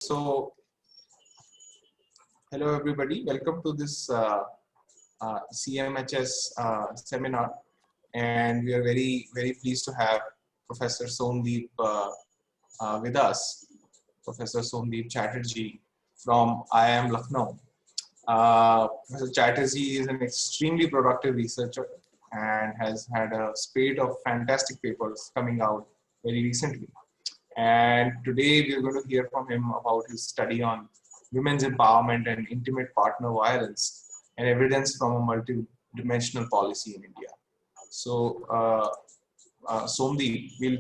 So, hello everybody, welcome to this CMHS seminar, and we are very pleased to have Professor Somdeep with us, Professor Somdeep Chatterjee from IIM Lucknow. Professor Chatterjee is an extremely productive researcher and has had a spate of fantastic papers coming out very recently. And today we are going to hear from him about his study on women's empowerment and intimate partner violence and evidence from a multidimensional policy in India. So, Somdeep, we'll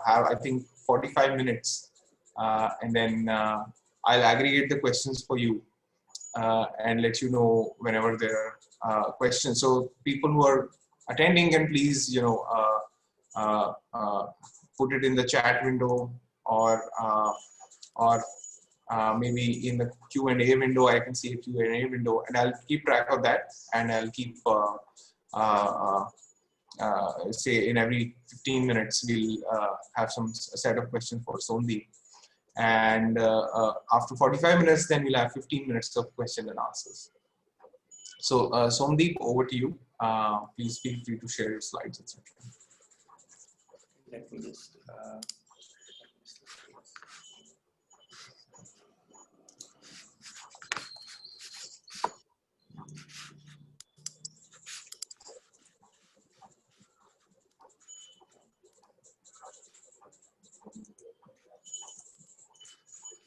have, I think, 45 minutes and then I'll aggregate the questions for you and let you know whenever there are questions. So people who are attending can please, put it in the chat window or maybe in the Q&A window. I can see a Q&A window, and I'll keep track of that, and I'll keep say in every 15 minutes we'll have a set of questions for Somdeep, and after 45 minutes then we'll have 15 minutes of question and answers. So Somdeep, over to you. Please feel free to share your slides, etc. Let me just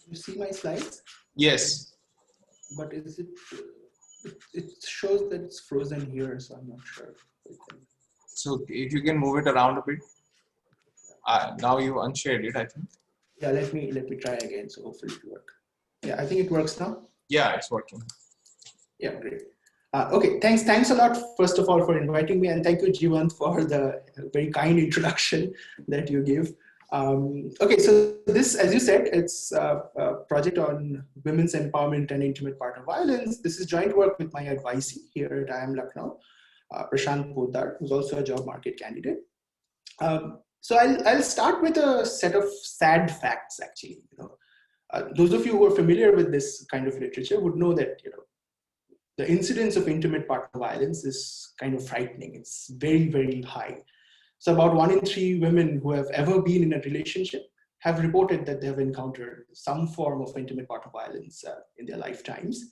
you see my slides? Yes. But is it shows that it's frozen here, so I'm not sure. So if you can move it around a bit. Now you unshared it, I think. Yeah, let me try again. So hopefully it will work. Yeah, I think it works now. Yeah, it's working. Yeah, great. Okay, thanks a lot, first of all, for inviting me, and thank you, Jeevant, for the very kind introduction that you give. Okay, so this, as you said, it's a project on women's empowerment and intimate partner violence. This is joint work with my advisee here at IIM Lucknow, Prashant Poddar, who's also a job market candidate. So I'll start with a set of sad facts, actually. Those of you who are familiar with this kind of literature would know that the incidence of intimate partner violence is kind of frightening. It's very high. So about 1 in 3 women who have ever been in a relationship have reported that they have encountered some form of intimate partner violence in their lifetimes.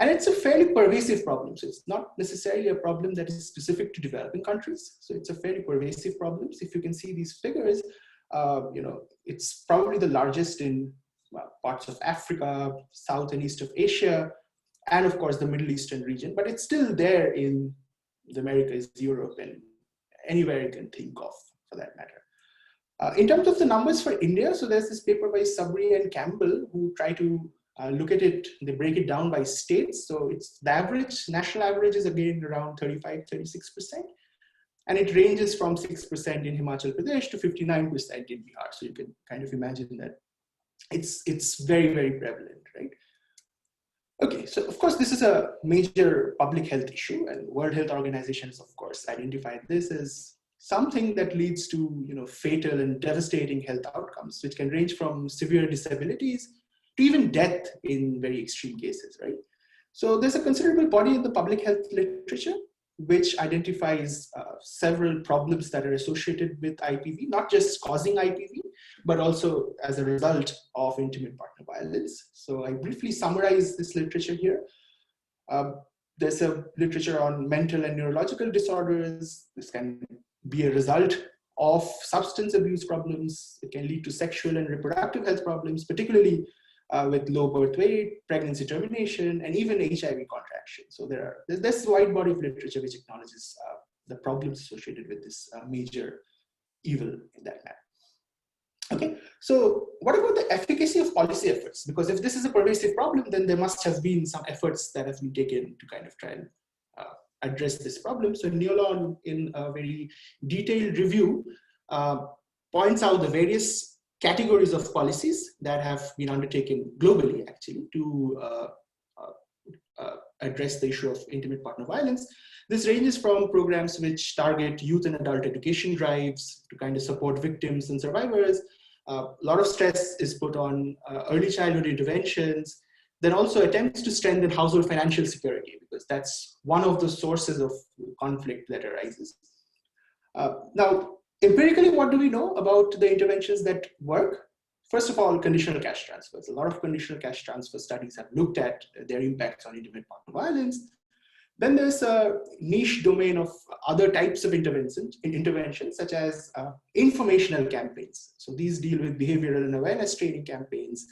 And it's a fairly pervasive problem. So it's not necessarily a problem that is specific to developing countries. So it's a fairly pervasive problem. So if you can see these figures, it's probably the largest in parts of Africa, South and East of Asia, and of course the Middle Eastern region, but it's still there in the Americas, Europe, and anywhere you can think of, for that matter. In terms of the numbers for India, so there's this paper by Sabri and Campbell who try to look at it, they break it down by states. So it's the average, national average is again around 35-36%. And it ranges from 6% in Himachal Pradesh to 59% in Bihar. So you can kind of imagine that it's very prevalent, right? Okay, so of course this is a major public health issue, and World Health Organization has of course identified this as something that leads to fatal and devastating health outcomes, which can range from severe disabilities to even death in very extreme cases, right? So there's a considerable body in the public health literature which identifies several problems that are associated with IPV, not just causing IPV, but also as a result of intimate partner violence. So I briefly summarize this literature here. There's a literature on mental and neurological disorders. This can be a result of substance abuse problems. It can lead to sexual and reproductive health problems, particularly with low birth weight, pregnancy termination, and even HIV contraction. So there's a wide body of literature which acknowledges the problems associated with this major evil in that manner. Okay, so what about the efficacy of policy efforts? Because if this is a pervasive problem, then there must have been some efforts that have been taken to kind of try and address this problem. So Neolon, in a very detailed review, points out the various categories of policies that have been undertaken globally, actually, to address the issue of intimate partner violence. This ranges from programs which target youth and adult education drives to kind of support victims and survivors, A lot of stress is put on early childhood interventions, then also attempts to strengthen household financial security, because that's one of the sources of conflict that arises. Now, empirically, what do we know about the interventions that work? First of all, conditional cash transfers. A lot of conditional cash transfer studies have looked at their impacts on intimate partner violence. Then there's a niche domain of other types of interventions such as informational campaigns. So these deal with behavioral and awareness training campaigns,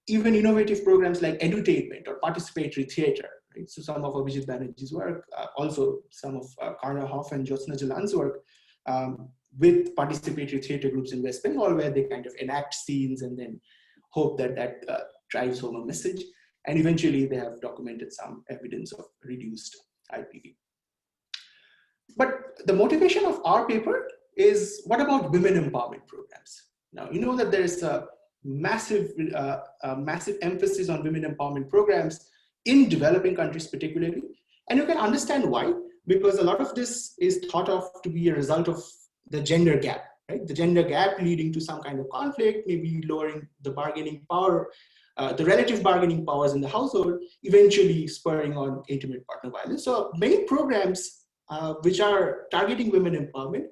even innovative programs like edutainment or participatory theater. Right? So some of Abhijit Banerjee's work, also some of Kara Hoff and Jyotsna Jalan's work with participatory theater groups in West Bengal, where they kind of enact scenes and then hope that that drives home a message. And eventually they have documented some evidence of reduced IPV. But the motivation of our paper is, what about women empowerment programs? Now, you know that there is a massive emphasis on women empowerment programs in developing countries particularly. And you can understand why, because a lot of this is thought of to be a result of the gender gap, right? The gender gap leading to some kind of conflict, maybe lowering the bargaining power, the relative bargaining powers in the household, eventually spurring on intimate partner violence. So many programs which are targeting women empowerment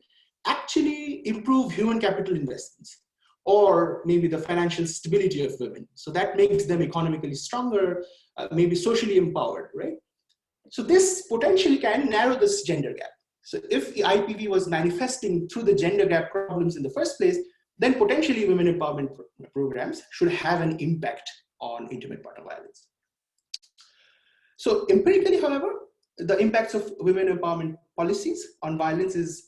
actually improve human capital investments, or maybe the financial stability of women. So that makes them economically stronger, maybe socially empowered, right? So this potentially can narrow this gender gap. So if the IPV was manifesting through the gender gap problems in the first place, then potentially women empowerment programs should have an impact on intimate partner violence. So empirically, however, the impacts of women empowerment policies on violence is,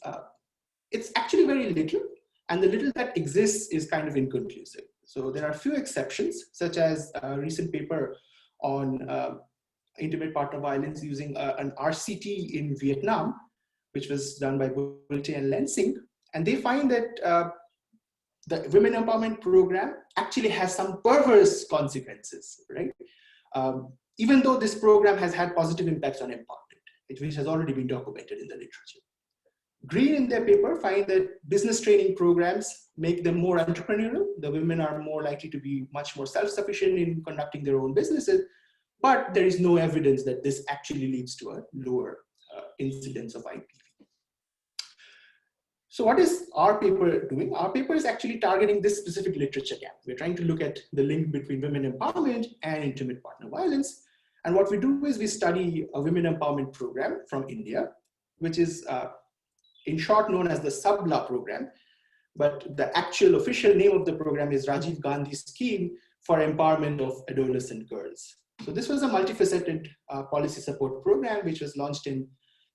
it's actually very little, and the little that exists is kind of inconclusive. So there are a few exceptions, such as a recent paper on intimate partner violence using an RCT in Vietnam, which was done by Bulte and Lensing, and they find that the women empowerment program actually has some perverse consequences, right? Even though this program has had positive impacts on empowerment, which has already been documented in the literature. Green in their paper find that business training programs make them more entrepreneurial. The women are more likely to be much more self-sufficient in conducting their own businesses, but there is no evidence that this actually leads to a lower incidence of IPV. So what is our paper doing? Our paper is actually targeting this specific literature gap. We're trying to look at the link between women empowerment and intimate partner violence. And what we do is we study a women empowerment program from India, which is in short known as the SABLA program, but the actual official name of the program is Rajiv Gandhi Scheme for Empowerment of Adolescent Girls. So this was a multifaceted policy support program, which was launched in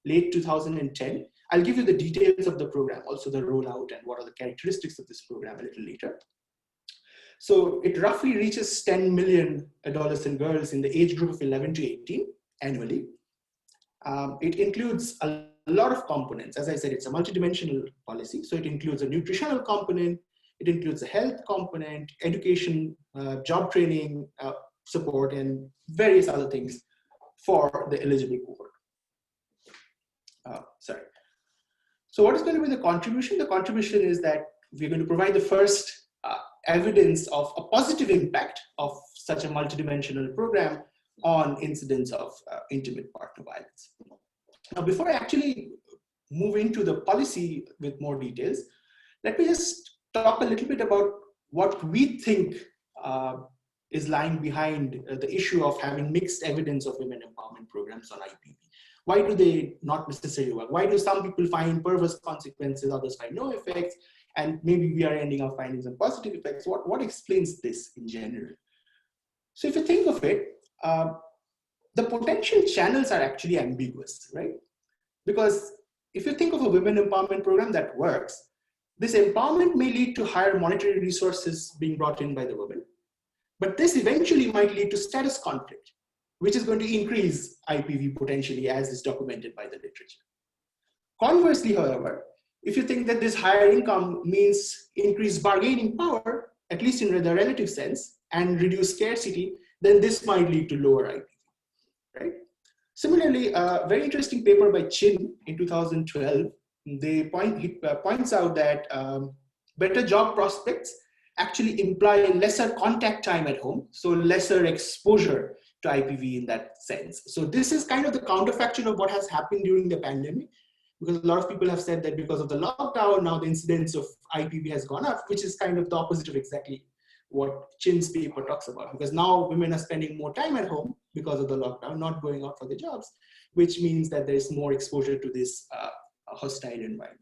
late 2010. I'll give you the details of the program, also the rollout and what are the characteristics of this program a little later. So it roughly reaches 10 million adolescent girls in the age group of 11 to 18 annually. It includes a lot of components. As I said, it's a multidimensional policy. So it includes a nutritional component, it includes a health component, education, job training, support, and various other things for the eligible cohort. So what is going to be the contribution? The contribution is that we're going to provide the first evidence of a positive impact of such a multidimensional program on incidence of intimate partner violence. Now, before I actually move into the policy with more details, let me just talk a little bit about what we think is lying behind the issue of having mixed evidence of women empowerment programs on IPV. Why do they not necessarily work? Why do some people find perverse consequences, others find no effects, and maybe we are ending up finding some positive effects? What explains this in general? So if you think of it, the potential channels are actually ambiguous, right? Because if you think of a women empowerment program that works, this empowerment may lead to higher monetary resources being brought in by the women, but this eventually might lead to status conflict, which is going to increase IPV potentially, as is documented by the literature. Conversely, however, if you think that this higher income means increased bargaining power, at least in the relative sense, and reduced scarcity, then this might lead to lower IPV, right? Similarly, a very interesting paper by Chin in 2012, he points out that better job prospects actually imply lesser contact time at home, so lesser exposure to IPV in that sense. So this is kind of the counterfactual of what has happened during the pandemic, because a lot of people have said that because of the lockdown, now the incidence of IPV has gone up, which is kind of the opposite of exactly what Chin's paper talks about, because now women are spending more time at home because of the lockdown, not going out for their jobs, which means that there is more exposure to this hostile environment.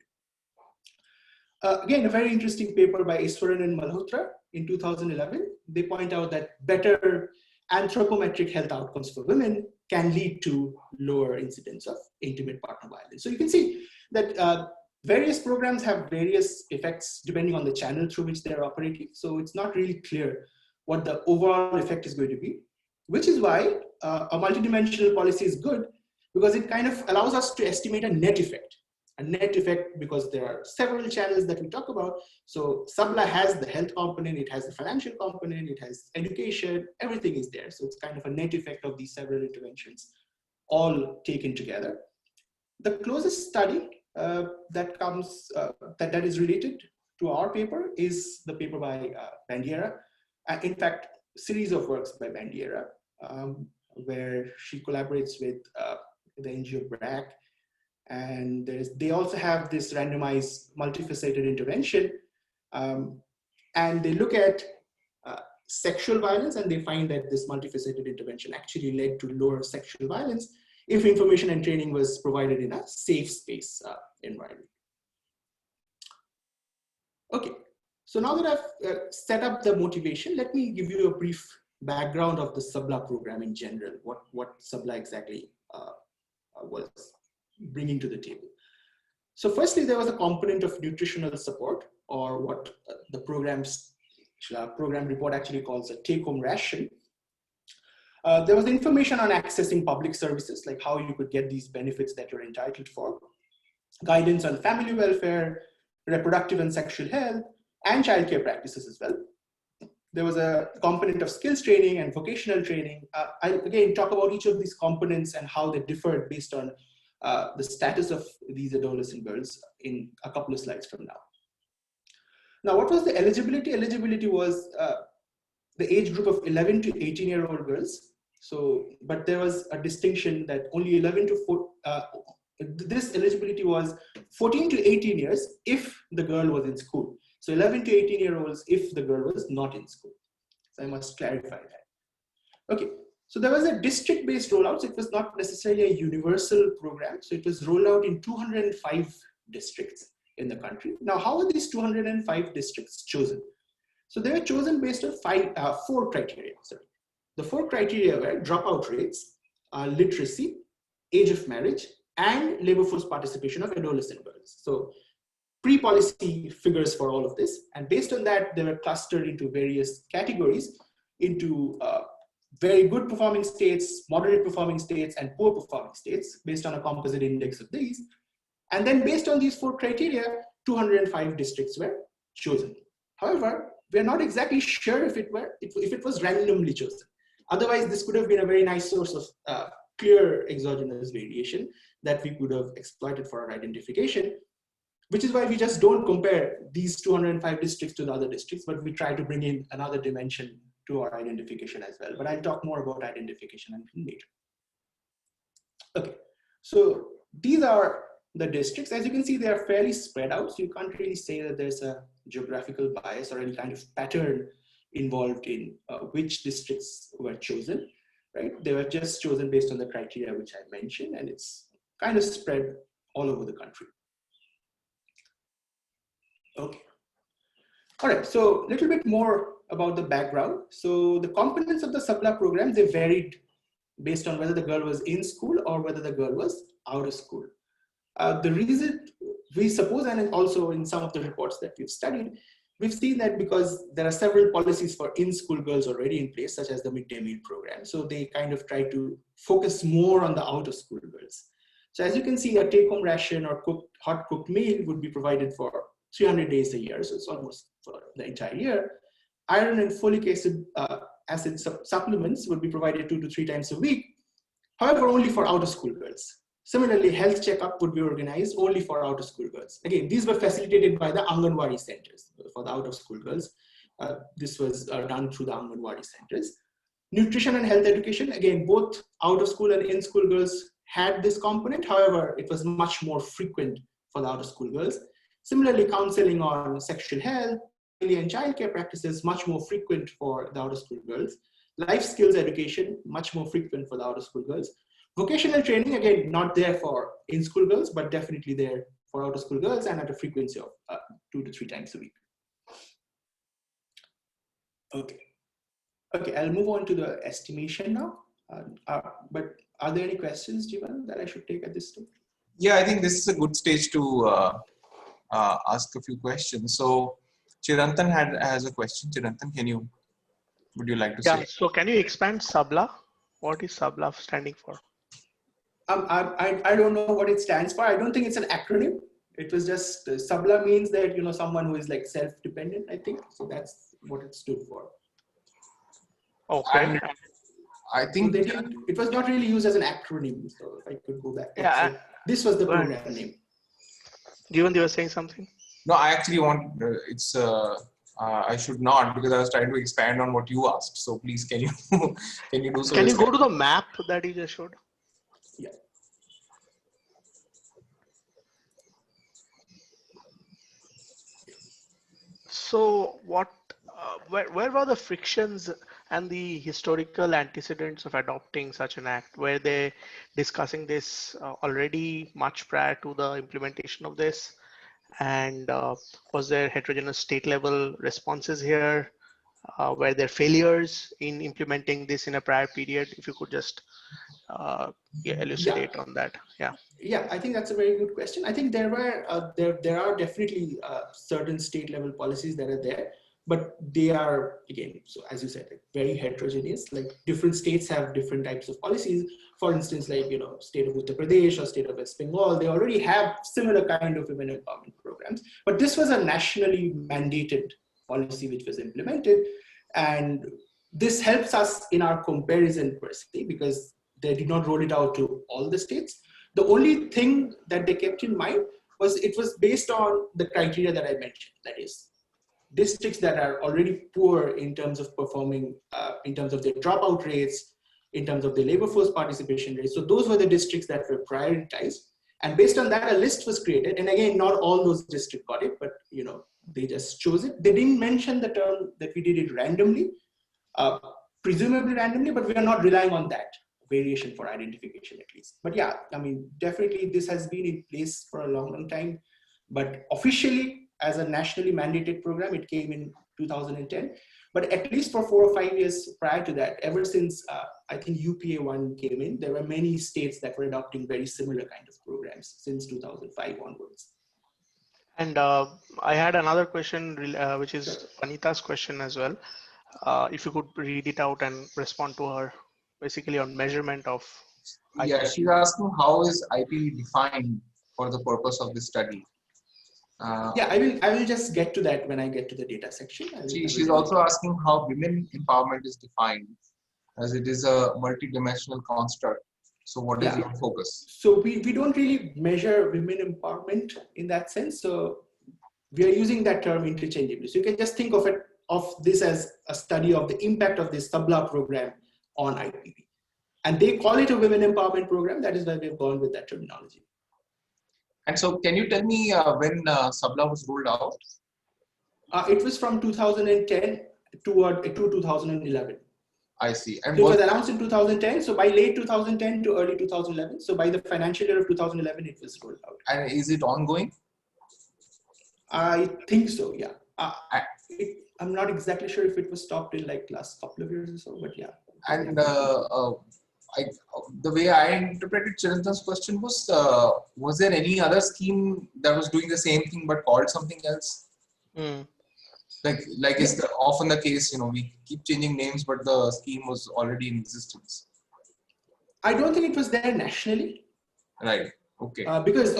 Again, a very interesting paper by Iswaran and Malhotra in 2011. They point out that better anthropometric health outcomes for women can lead to lower incidence of intimate partner violence. So you can see that various programs have various effects depending on the channel through which they're operating. So it's not really clear what the overall effect is going to be, which is why a multidimensional policy is good, because it kind of allows us to estimate a net effect. A net effect because there are several channels that we talk about. So SABLA has the health component, it has the financial component, it has education, everything is there. So it's kind of a net effect of these several interventions all taken together. The closest study that is related to our paper is the paper by Bandiera. In fact, series of works by Bandiera, where she collaborates with the NGO BRAC. And they also have this randomized multifaceted intervention. And they look at sexual violence, and they find that this multifaceted intervention actually led to lower sexual violence if information and training was provided in a safe space environment. Okay, so now that I've set up the motivation, let me give you a brief background of the SABLA program in general, what SABLA exactly was bringing to the table. So firstly, there was a component of nutritional support, or what the program report actually calls a take-home ration. There was information on accessing public services, like how you could get these benefits that you're entitled for, guidance on family welfare, reproductive and sexual health, and childcare practices as well. There was a component of skills training and vocational training. I'll again talk about each of these components and how they differed based on the status of these adolescent girls in a couple of slides from now. Now, what was the eligibility? Eligibility was the age group of 11 to 18-year-old girls. So, but there was a distinction that only 11 to 4, this eligibility was 14 to 18 years if the girl was in school. So 11 to 18-year-olds if the girl was not in school. So I must clarify that. Okay. So there was a district-based rollout. So it was not necessarily a universal program. So it was rolled out in 205 districts in the country. Now, how were these 205 districts chosen? So they were chosen based on four criteria. Sorry. The four criteria were dropout rates, literacy, age of marriage, and labor force participation of adolescent girls. So pre-policy figures for all of this. And based on that, they were clustered into various categories into very good performing states, moderate performing states, and poor performing states based on a composite index of these. And then based on these four criteria, 205 districts were chosen. However, we're not exactly sure if it was randomly chosen. Otherwise, this could have been a very nice source of clear exogenous variation that we could have exploited for our identification, which is why we just don't compare these 205 districts to the other districts, but we try to bring in another dimension to our identification as well. But I'll talk more about identification later. Okay, so these are the districts. As you can see, they are fairly spread out. So you can't really say that there's a geographical bias or any kind of pattern involved in which districts were chosen, right? They were just chosen based on the criteria which I mentioned, and it's kind of spread all over the country. Okay. All right, so a little bit more about the background. So the components of the SABLA program, they varied based on whether the girl was in school or whether the girl was out of school. The reason we suppose, and also in some of the reports that we've studied, we've seen that because there are several policies for in-school girls already in place, such as the midday meal program. So they kind of try to focus more on the out-of-school girls. So as you can see, a take-home ration or hot cooked meal would be provided for 300 days a year. So it's almost for the entire year. Iron and folic acid supplements would be provided 2 to 3 times a week. However, only for out-of-school girls. Similarly, health checkup would be organized only for out-of-school girls. Again, these were facilitated by the Anganwadi centers for the out-of-school girls. This was done through the Anganwadi centers. Nutrition and health education, again, both out of school and in school girls had this component. However, it was much more frequent for the out of school girls. Similarly, counseling on sexual health, family and childcare practices, much more frequent for the out of school girls. Life skills education, much more frequent for the out of school girls. Vocational training, again, not there for in school girls, but definitely there for out of school girls and at a frequency of 2 to 3 times a week. Okay. Okay, I'll move on to the estimation now. But are there any questions, Jeevant, that I should take at this stage? Yeah, I think this is a good stage to ask a few questions. So Chirantan has a question. Chirantan, would you like to say? So can you expand SABLA? What is SABLA standing for? I don't know what it stands for. I don't think it's an acronym. It was just SABLA means that, you know, someone who is like self-dependent, I think. So that's what it stood for. Okay. And I think so it was not really used as an acronym. So if I could go back. Yeah. So this was the program name. Jeevant, you were saying something? No, I actually want, I should not, because I was trying to expand on what you asked. So please, can you do so? Can you go to the map that you just showed? Yeah. So what, where were the frictions and the historical antecedents of adopting such an act? Were they discussing this already much prior to the implementation of this? And was there heterogeneous state level responses here? Were there failures in implementing this in a prior period? If you could just elucidate on that. Yeah. Yeah, I think that's a very good question. I think there are definitely certain state level policies that are there, but they are, again, so as you said, like very heterogeneous. Like different states have different types of policies. For instance, like, you know, state of Uttar Pradesh or state of West Bengal, they already have similar kind of women empowerment programs. But this was a nationally mandated policy which was implemented, and this helps us in our comparison per se, because they did not roll it out to all the states. The only thing that they kept in mind was it was based on the criteria that I mentioned. That is, districts that are already poor in terms of performing, in terms of their dropout rates, in terms of their labor force participation rates. So those were the districts that were prioritized. And based on that, a list was created. And again, not all those districts got it, but, you know, they just chose it. They didn't mention the term that we did it randomly, presumably randomly, but we are not relying on that variation for identification at least. But yeah, I mean, definitely this has been in place for a long time, but officially as a nationally mandated program, it came in 2010. But at least for 4 or 5 years prior to that, ever since I think UPA1 came in, there were many states that were adopting very similar kind of programs since 2005 onwards. And I had another question, which is Sure. Anita's question as well. If you could read it out and respond to her, basically on measurement of IPV. Yeah, she's asking how is IPV defined for the purpose of this study? Yeah, I will just get to that when I get to the data section. She's also asking how women empowerment is defined, as it is a multidimensional construct. So what is your focus? So we don't really measure women empowerment in that sense. So we are using that term interchangeably. So you can just think of this as a study of the impact of this SABLA program on IPV. And they call it a women empowerment program. That is why we've gone with that terminology. And so can you tell me when SABLA was rolled out? It was from 2010 to 2011. I see. And it was announced in 2010. So by late 2010 to early 2011. So by the financial year of 2011, it was rolled out. And is it ongoing? I think so, yeah. I'm not exactly sure if it was stopped in like last couple of years or so, but yeah. And the way I interpreted Chirantan's question was there any other scheme that was doing the same thing but called something else? Like is often the case, you know, we keep changing names, but the scheme was already in existence. I don't think it was there nationally. Right. Okay. Because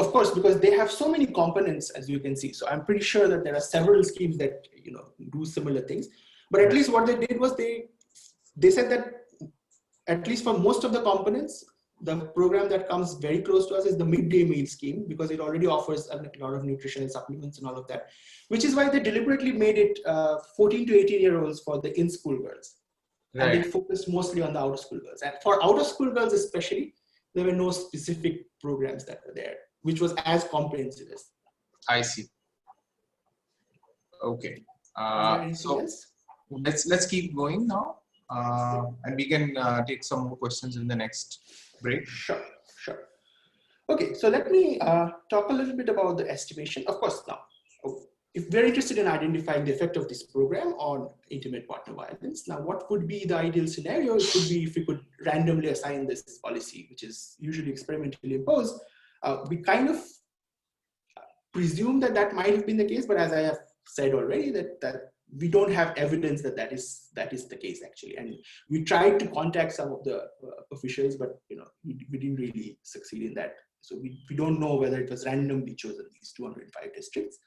they have so many components, as you can see. So I'm pretty sure that there are several schemes that, you know, do similar things. But at least what they did was they said that at least for most of the components, the program that comes very close to us is the midday meal scheme, because it already offers a lot of nutritional supplements and all of that, which is why they deliberately made it 14 to 18-year-olds for the in-school girls. Right. And they focused mostly on the out-of-school girls. And for out-of-school girls especially, there were no specific programs that were there, which was as comprehensive as. I see. Okay. So else? let's keep going now, and we can take some more questions in the next break. Sure. Okay, so let me talk a little bit about the estimation. Of course, now, if we're interested in identifying the effect of this program on intimate partner violence, now what would be the ideal scenario? It could be if we could randomly assign this policy, which is usually experimentally imposed. We kind of presume that that might have been the case, but as I have said already, that we don't have evidence that that is the case actually. And we tried to contact some of the officials, but we didn't really succeed in that. So we don't know whether it was randomly chosen, these 205 districts.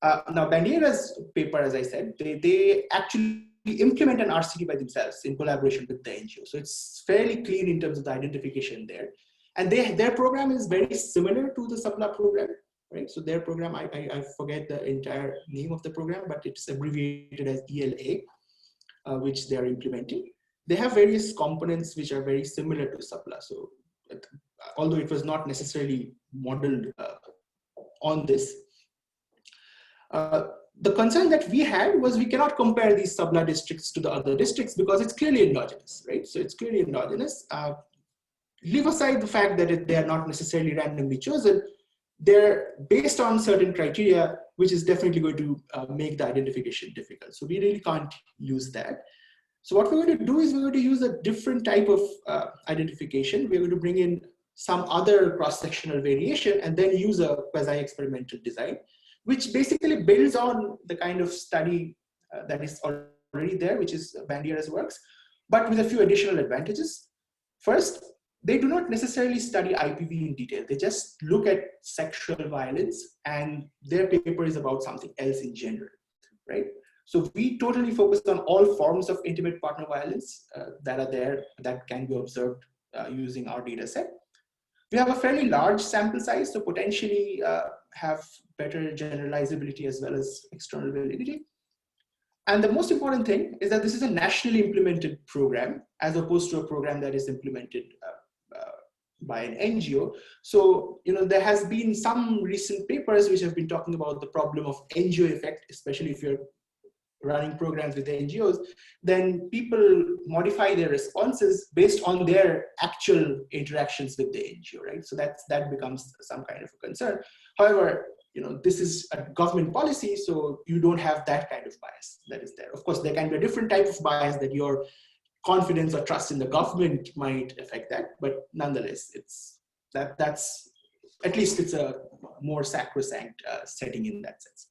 Now, Bandiera's paper, as I said, they actually implement an RCT by themselves in collaboration with the NGO. So it's fairly clean in terms of the identification there. And their program is very similar to the SABLA program, right? So their program, I forget the entire name of the program, but it's abbreviated as ELA, which they are implementing. They have various components which are very similar to SABLA. So although it was not necessarily modeled on this, the concern that we had was we cannot compare these SABLA districts to the other districts because it's clearly endogenous, right? So it's clearly endogenous. Leave aside the fact that they are not necessarily randomly chosen, they're based on certain criteria, which is definitely going to make the identification difficult. So we really can't use that. So what we're going to do is we're going to use a different type of identification. We're going to bring in some other cross-sectional variation and then use a quasi-experimental design, which basically builds on the kind of study that is already there, which is Bandiera's works, but with a few additional advantages. First, they do not necessarily study IPV in detail. They just look at sexual violence, and their paper is about something else in general, right? So we totally focus on all forms of intimate partner violence that are there, that can be observed using our data set. We have a fairly large sample size, so potentially have better generalizability as well as external validity. And the most important thing is that this is a nationally implemented program as opposed to a program that is implemented by an NGO. So, there has been some recent papers which have been talking about the problem of NGO effect, especially if you're running programs with NGOs, then people modify their responses based on their actual interactions with the NGO, right? So that becomes some kind of a concern. However, this is a government policy, so you don't have that kind of bias that is there. Of course, there can be a different type of bias that your confidence or trust in the government might affect that, but nonetheless, that's at least it's a more sacrosanct setting in that sense.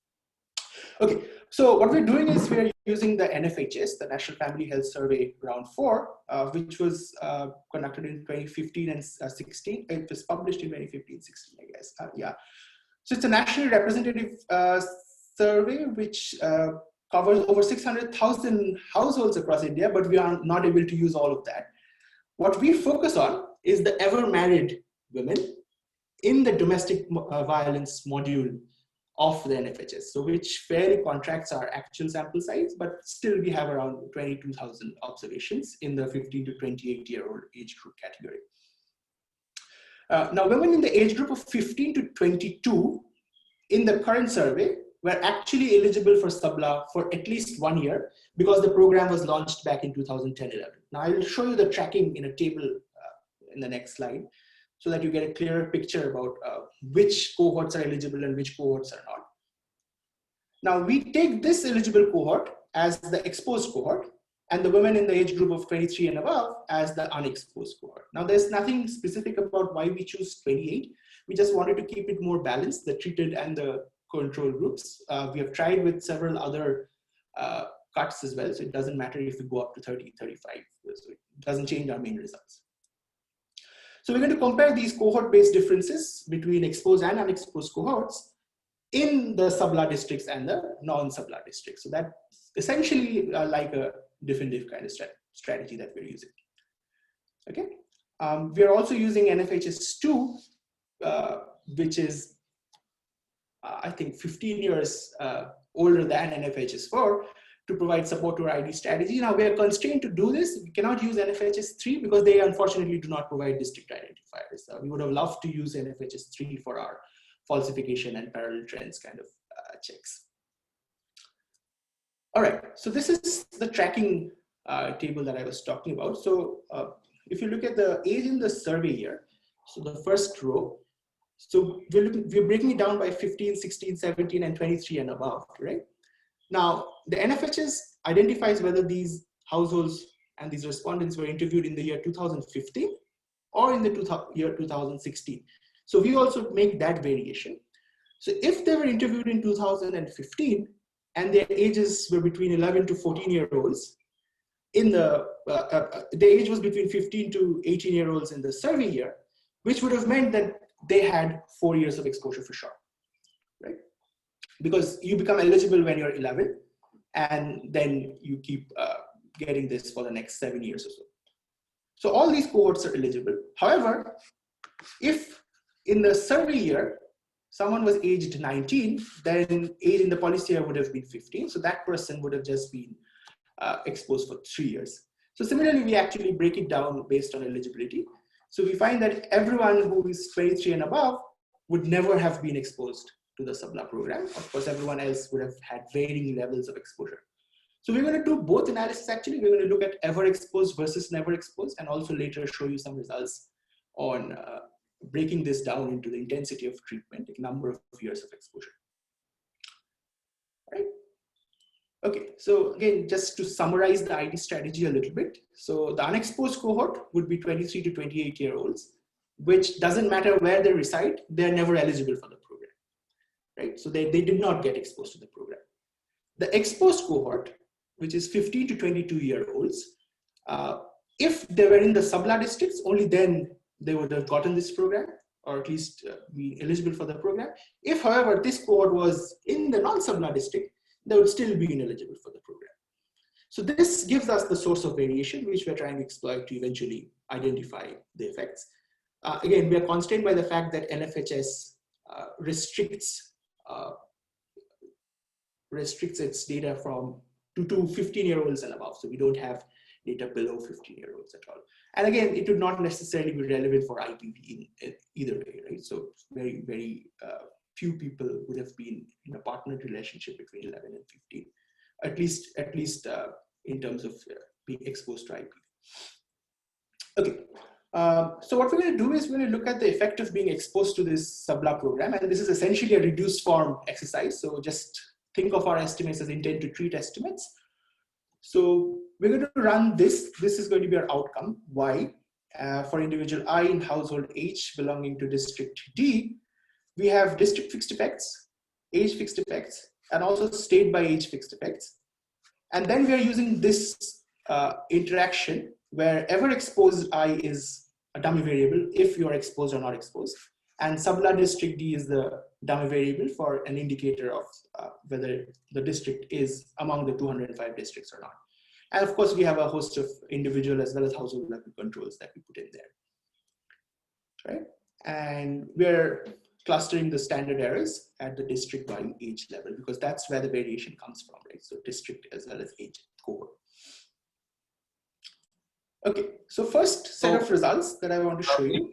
Okay, so what we're doing is we're using the NFHS, the National Family Health Survey Round 4, which was conducted in 2015 and 16. It was published in 2015-16, I guess. Yeah. So it's a nationally representative survey which covers over 600,000 households across India, but we are not able to use all of that. What we focus on is the ever married women in the domestic violence module of the NFHS, so which fairly contracts our actual sample size, but still we have around 22,000 observations in the 15 to 28-year-old age group category. Now, women in the age group of 15 to 22 in the current survey were actually eligible for SABLA for at least 1 year because the program was launched back in 2010-11. Now, I will show you the tracking in a table in the next slide so that you get a clearer picture about which cohorts are eligible and which cohorts are not. Now, we take this eligible cohort as the exposed cohort and the women in the age group of 23 and above as the unexposed cohort. Now, there's nothing specific about why we choose 28. We just wanted to keep it more balanced, the treated and the control groups. We have tried with several other cuts as well, so it doesn't matter if we go up to 30, 35, so it doesn't change our main results. So we're going to compare these cohort-based differences between exposed and unexposed cohorts in the SABLA districts and the non-SABLA districts. So that's essentially like a definitive kind of strategy that we're using. Okay. We are also using NFHS 2, which is, I think, 15 years older than NFHS 4, to provide support to our ID strategy. Now, we are constrained to do this. We cannot use NFHS 3 because they unfortunately do not provide district identifiers. We would have loved to use NFHS 3 for our falsification and parallel trends kind of checks. All right, so this is the tracking table that I was talking about. So if you look at the age in the survey year, so the first row, so we're breaking it down by 15, 16, 17, and 23 and above, right? Now, the NFHS identifies whether these households and these respondents were interviewed in the year 2015 or in the year 2016. So we also make that variation. So if they were interviewed in 2015 and their ages were between 11 to 14-year-olds, in the age was between 15 to 18-year-olds in the survey year, which would have meant that they had 4 years of exposure for sure, right? Because you become eligible when you're 11, and then you keep getting this for the next 7 years or so. So all these cohorts are eligible. However, if in the survey year, someone was aged 19, then age in the policy year would have been 15. So that person would have just been exposed for 3 years. So similarly, we actually break it down based on eligibility. So we find that everyone who is 23 and above would never have been exposed to the SABLA program. Of course, everyone else would have had varying levels of exposure. So we're going to do both analysis actually. We're going to look at ever exposed versus never exposed, and also later show you some results on breaking this down into the intensity of treatment, like number of years of exposure. Right? Okay, so again, just to summarize the ID strategy a little bit. So the unexposed cohort would be 23 to 28-year-olds, which doesn't matter where they reside, they're never eligible for the program, right? So they did not get exposed to the program. The exposed cohort, which is 15 to 22-year-olds, if they were in the SABLA districts, only then they would have gotten this program, or at least be eligible for the program. If, however, this cohort was in the non-SABLA district, they would still be ineligible for the program. So this gives us the source of variation, which we're trying to exploit to eventually identify the effects. Again, we are constrained by the fact that NFHS restricts its data to 15-year-olds and above. So we don't have data below 15-year-olds at all. And again, it would not necessarily be relevant for IPV in either way, right? So very, very few people would have been in a partnered relationship between 11 and 15, at least in terms of being exposed to IPV. Okay, so what we're going to do is we're going to look at the effect of being exposed to this SABLA program, and this is essentially a reduced form exercise. So just think of our estimates as intent to treat estimates. So we're going to run this. This is going to be our outcome, Y, for individual I in household H belonging to district D. We have district fixed effects, age fixed effects, and also state by age fixed effects. And then we are using this interaction where ever exposed I is a dummy variable if you are exposed or not exposed. And SABLA district D is the dummy variable for an indicator of whether the district is among the 205 districts or not. And of course, we have a host of individual as well as household level controls that we put in there, right? And we're clustering the standard errors at the district by age level, because that's where the variation comes from, right? So district as well as age cohort. Okay, so first set of results that I want to show you.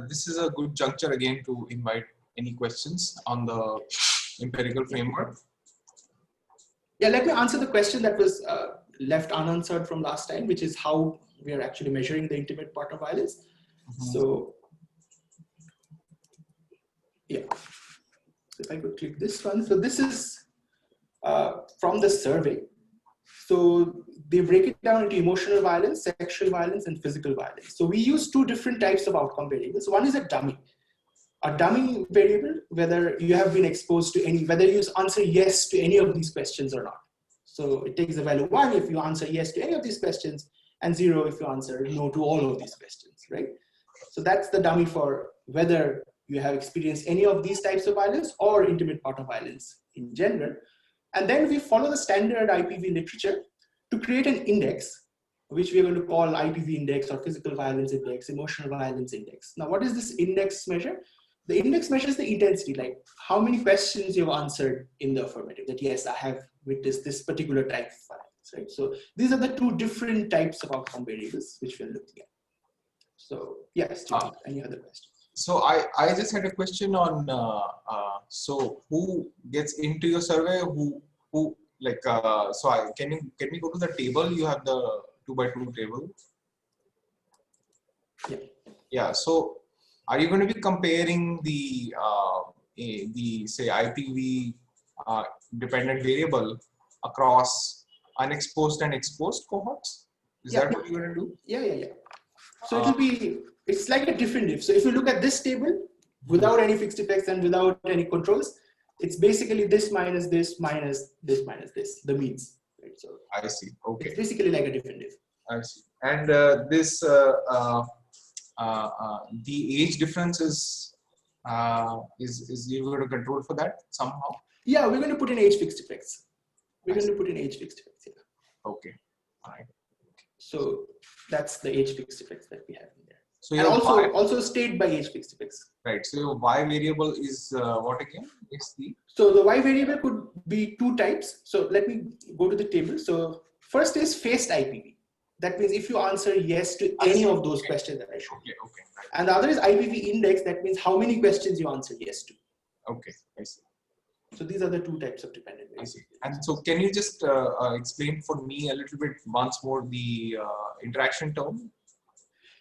This is a good juncture again to invite any questions on the empirical framework. Yeah, let me answer the question that was left unanswered from last time, which is how we are actually measuring the intimate partner violence. So yeah, if I could click this one. So this is from the survey. So they break it down into emotional violence, sexual violence, and physical violence. So we use two different types of outcome variables. One is a dummy variable, whether you have been exposed to any, whether you answer yes to any of these questions or not. So it takes the value 1 if you answer yes to any of these questions, and 0 if you answer no to all of these questions, right? So that's the dummy for whether you have experienced any of these types of violence or intimate partner violence in general. And then we follow the standard IPV literature to create an index which we are going to call IPV index or physical violence index, emotional violence index. Now, what is this index measure? The index measures the intensity, like how many questions you've answered in the affirmative, that yes, I have witnessed this particular type of violence, right? So these are the two different types of outcome variables which we're looking at. So yes, any other questions? So I just had a question on, so who gets into your survey, who like, can we go to the table? You have the 2x2 table. Yeah. Yeah. So are you going to be comparing the say IPV dependent variable across unexposed and exposed cohorts? Is that what you're going to do? Yeah. So it'll be, it's like a different diff. So if you look at this table without any fixed effects and without any controls, it's basically this minus this minus this minus this, the means. Right? So I see. Okay. it's basically like a different diff. I see. And this the age difference is you're going to control for that somehow? Yeah, we're going to put in age fixed effects. We're going to put in age fixed effects. Yeah. Okay. All right. So that's the age fixed effects that we have in there. So and also state by age fixed effects. Right. So your y variable is what again? Is the So the y variable could be two types. So let me go to the table. So first is faced IPV. That means if you answer yes to any of those questions that I showed. Okay. Okay. Right. And the other is IPV index. That means how many questions you answer yes to. Okay. I see. So these are the two types of dependent variables. I see. And so can you just explain for me a little bit once more the interaction term?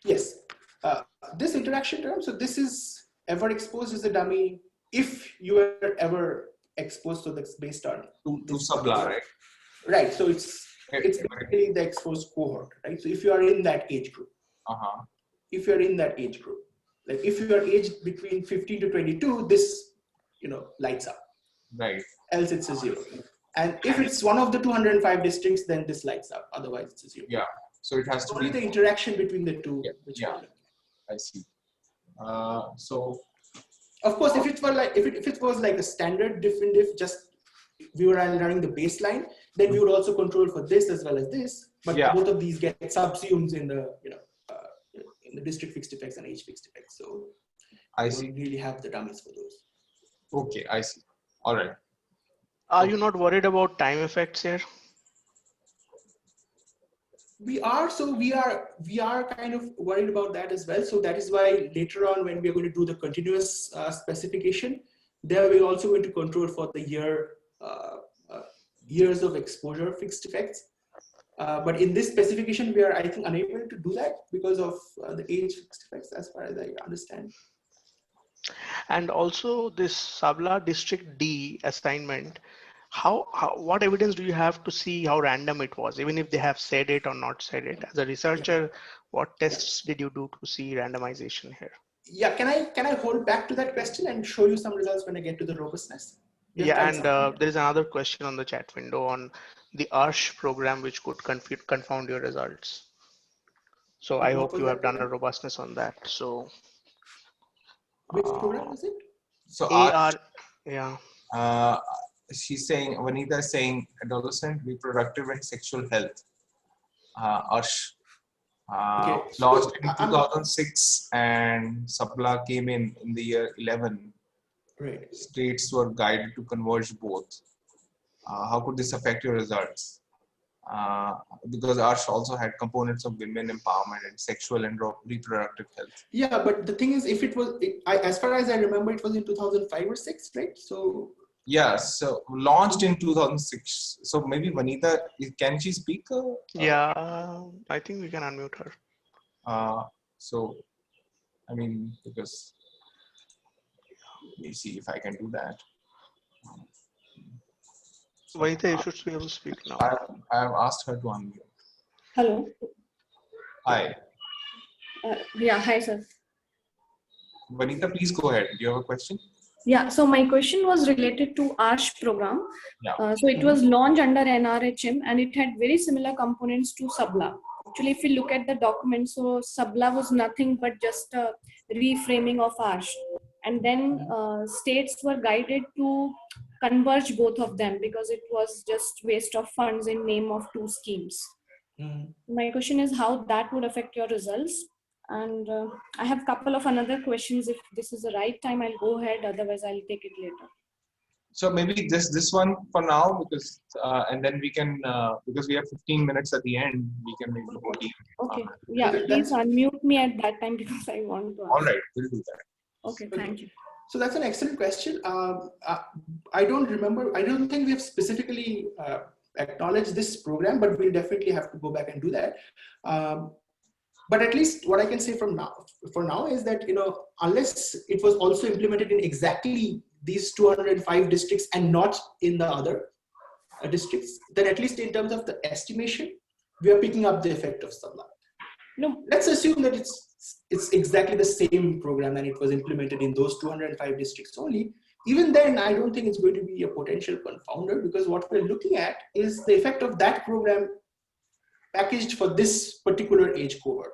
Yes. This interaction term, so this is ever exposed as a dummy if you were ever exposed, so that's based on to SABLA, right? Right. So it's basically the exposed cohort, right? So if you are in that age group, if you're in that age group, like if you are aged between 15 to 22, this lights up. Right. Else it's a 0. And if it's one of the 205 districts, then this lights up. Otherwise it's a 0. Yeah. So it has to be the interaction between the two. Yeah. I see. So of course, if it were like if it was like a standard different diff, just we were running the baseline, then we would also control for this as well as this. But both of these get subsumed in the in the district fixed effects and age fixed effects. So I see. We really have the dummies for those. Okay, I see. All right. Are you not worried about time effects here? We are kind of worried about that as well. So that is why later on, when we are going to do the continuous specification, there we're also going to control for the years of exposure fixed effects. But in this specification, we are, I think, unable to do that because of the age fixed effects, as far as I understand. And also this SABLA District D assignment, what evidence do you have to see how random it was, even if they have said it or not said it? As a researcher, what tests did you do to see randomization here? Yeah, can I hold back to that question and show you some results when I get to the robustness? Yeah, and there is another question on the chat window on the ARSH program, which could confound your results. So I hope you have done a robustness on that. So which program is it? So yeah. She's saying, Vanita is saying adolescent reproductive and sexual health. ARSH launched in 2006 and SABLA came in the year 11. Right. States were guided to converge both. How could this affect your results? Because ARSH also had components of women empowerment and sexual and reproductive health. Yeah, but the thing is, if it was, as far as I remember, it was in 2005 or 6, right? So yeah, so launched in 2006. So maybe Vanita, can she speak? Yeah, I think we can unmute her. So, I mean, because let me see if I can do that. Vanita, you should be able to speak now. I have asked her to unmute. Hello. Hi. Yeah, hi, sir. Vanita, please go ahead. Do you have a question? Yeah, so my question was related to ARSH program. Yeah. So it was launched under NRHM and it had very similar components to SABLA. Actually, if you look at the document, so SABLA was nothing but just a reframing of ARSH. And then states were guided to converge both of them because it was just waste of funds in name of two schemes. My question is how that would affect your results. And I have a couple of another questions. If this is the right time, I'll go ahead. Otherwise, I'll take it later. So maybe just this one for now, because and then we can because we have 15 minutes at the end, we can maybe go deep. Okay. Yeah. Please unmute me at that time because I want to ask. All right, we'll do that. Okay. Thank you. So that's an excellent question. I don't remember. I don't think we have specifically acknowledged this program, but we'll definitely have to go back and do that. But at least what I can say for now is that, unless it was also implemented in exactly these 205 districts and not in the other districts, then at least in terms of the estimation, we are picking up the effect of SABLA. No. Let's assume that it's exactly the same program and it was implemented in those 205 districts only. Even then, I don't think it's going to be a potential confounder, because what we're looking at is the effect of that program packaged for this particular age cohort.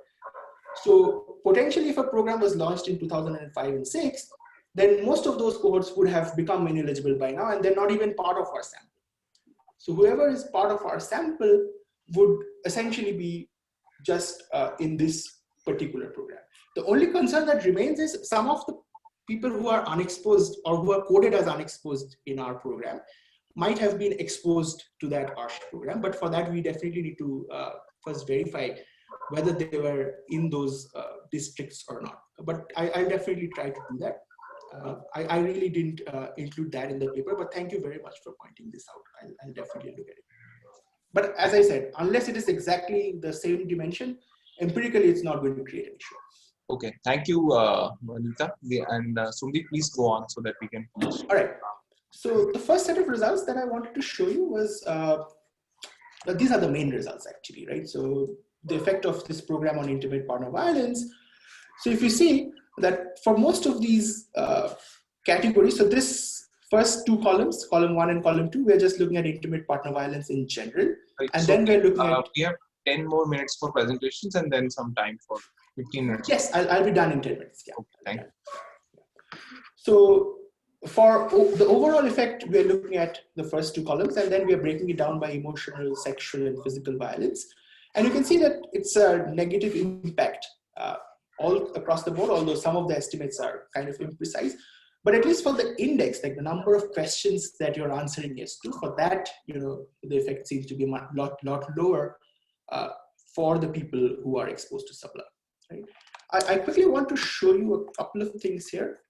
So potentially, if a program was launched in 2005 and 6, then most of those cohorts would have become ineligible by now, and they're not even part of our sample. So whoever is part of our sample would essentially be just in this particular program. The only concern that remains is some of the people who are unexposed or who are coded as unexposed in our program might have been exposed to that ARSH program, but for that we definitely need to first verify whether they were in those districts or not. But I'll definitely try to do that. I really didn't include that in the paper, but thank you very much for pointing this out. I'll definitely look at it. But as I said, unless it is exactly the same dimension, empirically it's not going to create an issue. Okay, thank you, Anita. And Somdeep, please go on so that we can finish. All right. So the first set of results that I wanted to show you was, these are the main results actually, right? So the effect of this program on intimate partner violence. So if you see that for most of these categories, so this first two columns, column 1 and column 2, we're just looking at intimate partner violence in general. Right, and so then we're looking at... We have 10 more minutes for presentations and then some time for 15 minutes. Yes, I'll be done in 10 minutes. Yeah. Okay, thank you. So for the overall effect, we're looking at the first two columns, and then we're breaking it down by emotional, sexual, and physical violence. And you can see that it's a negative impact all across the board, although some of the estimates are kind of imprecise. But at least for the index, like the number of questions that you're answering yes to, for that, the effect seems to be a lot lower for the people who are exposed to SABLA. Right? I quickly want to show you a couple of things here.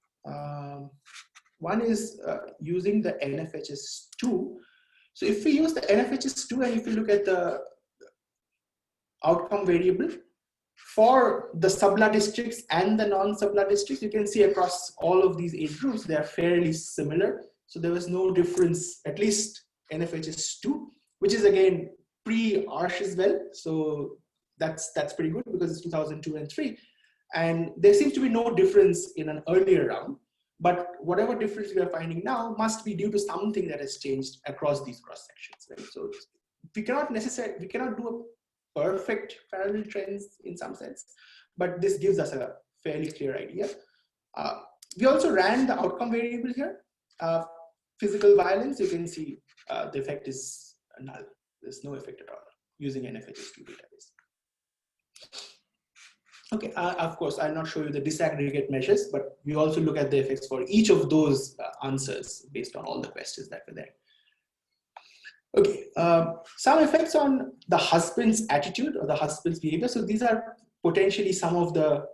One is using the NFHS2. So if we use the NFHS2 and if you look at the outcome variable for the SABLA districts and the non-SABLA districts, you can see across all of these age groups, they are fairly similar. So there was no difference, at least NFHS2, which is again pre-ARSH as well. So that's pretty good because it's 2002 and 3. And there seems to be no difference in an earlier round. But whatever difference we are finding now must be due to something that has changed across these cross sections. Right? So we cannot do a perfect parallel trends in some sense, but this gives us a fairly clear idea. We also ran the outcome variable here. Physical violence, you can see the effect is null. There's no effect at all using NFHS2 database. Okay, of course, I'll not show you the disaggregate measures, but we also look at the effects for each of those answers based on all the questions that were there. Okay, some effects on the husband's attitude or the husband's behavior. So these are potentially some of the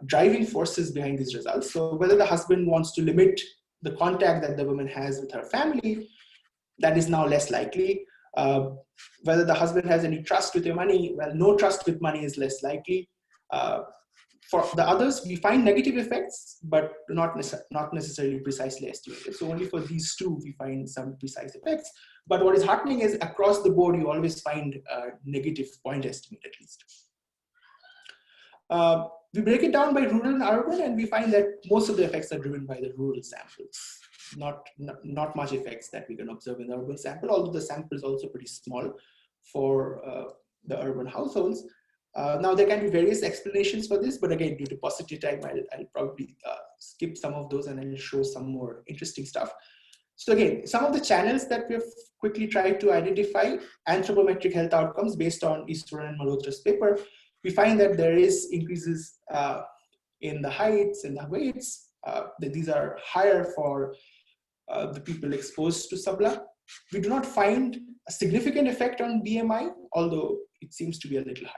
driving forces behind these results. So whether the husband wants to limit the contact that the woman has with her family, that is now less likely. Whether the husband has any trust with your money, well, no trust with money is less likely. For the others, we find negative effects, but not necessarily precisely estimated. So only for these two, we find some precise effects. But what is happening is across the board, you always find a negative point estimate at least. We break it down by rural and urban, and we find that most of the effects are driven by the rural samples. Not much effects that we can observe in the urban sample, although the sample is also pretty small for the urban households. Now there can be various explanations for this, but again, due to paucity time, I'll probably skip some of those and I'll show some more interesting stuff. So again, some of the channels that we've quickly tried to identify, anthropometric health outcomes based on Eastwood and Malhotra's paper, we find that there is increases in the heights and the weights. That these are higher for the people exposed to SABLA. We do not find a significant effect on BMI, although it seems to be a little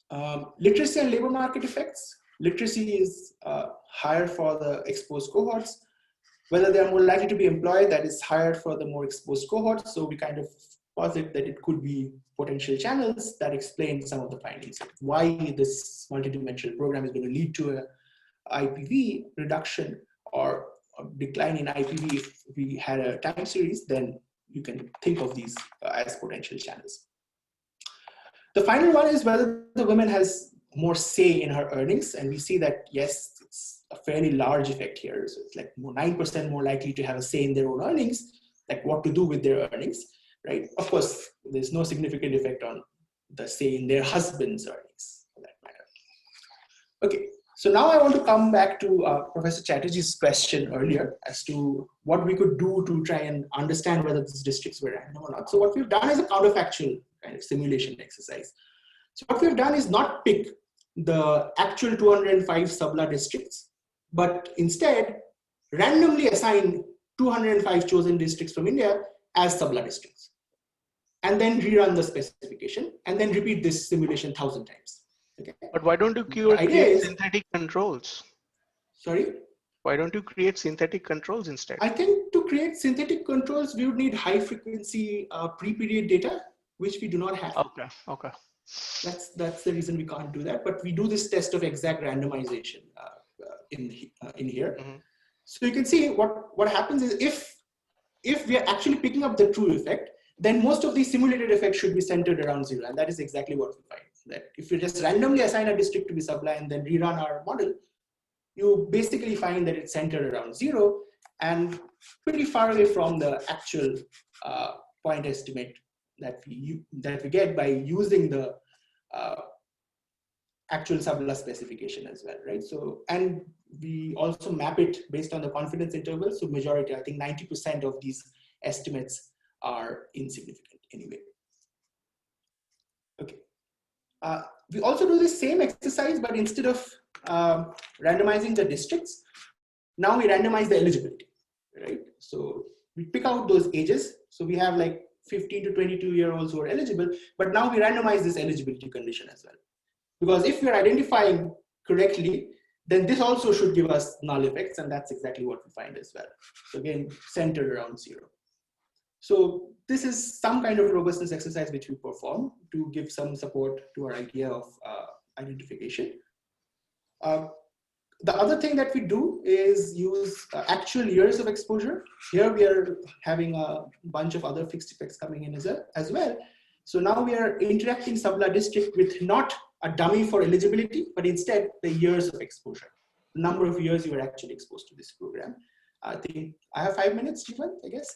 higher. Literacy and labor market effects. Literacy is higher for the exposed cohorts. Whether they are more likely to be employed, that is higher for the more exposed cohorts. So we kind of posit that it could be potential channels that explain some of the findings. Why this multidimensional program is going to lead to a IPV reduction or a decline in IPV if we had a time series, then you can think of these as potential channels. The final one is whether the woman has more say in her earnings, and we see that yes, it's a fairly large effect here. So it's like 9% more likely to have a say in their own earnings, like what to do with their earnings, right? Of course, there's no significant effect on the say in their husband's earnings for that matter. Okay, so now I want to come back to Professor Chatterjee's question earlier as to what we could do to try and understand whether these districts were random or not. So what we've done is a counterfactual kind of simulation exercise. So what we've done is not pick the actual 205 SABLA districts, but instead randomly assign 205 chosen districts from India as SABLA districts, and then rerun the specification, and then repeat this simulation 1,000 times. Okay. But why don't you create synthetic controls? Sorry? Why don't you create synthetic controls instead? I think to create synthetic controls, we would need high frequency pre-period data, which we do not have. Okay, okay. That's the reason we can't do that. But we do this test of exact randomization in here. Mm-hmm. So you can see what happens is if we are actually picking up the true effect, then most of these simulated effects should be centered around 0. And that is exactly what we find. That if you just randomly assign a district to be SABLA and then rerun our model, you basically find that it's centered around 0 and pretty far away from the actual point estimate that we get by using the actual SABLA specification as well, right? So, and we also map it based on the confidence interval. So majority, I think 90% of these estimates are insignificant anyway. Okay. We also do the same exercise, but instead of randomizing the districts, now we randomize the eligibility, right? So we pick out those ages. So we have like 15 to 22-year-olds who are eligible, but now we randomize this eligibility condition as well. Because if we're identifying correctly, then this also should give us null effects, and that's exactly what we find as well. So again, centered around 0. So this is some kind of robustness exercise which we perform to give some support to our idea of identification. The other thing that we do is use actual years of exposure. Here we are having a bunch of other fixed effects coming in as well. So now we are interacting SABLA district with not a dummy for eligibility, but instead the years of exposure, the number of years you were actually exposed to this program. I think I have 5 minutes, Jeevant, I guess.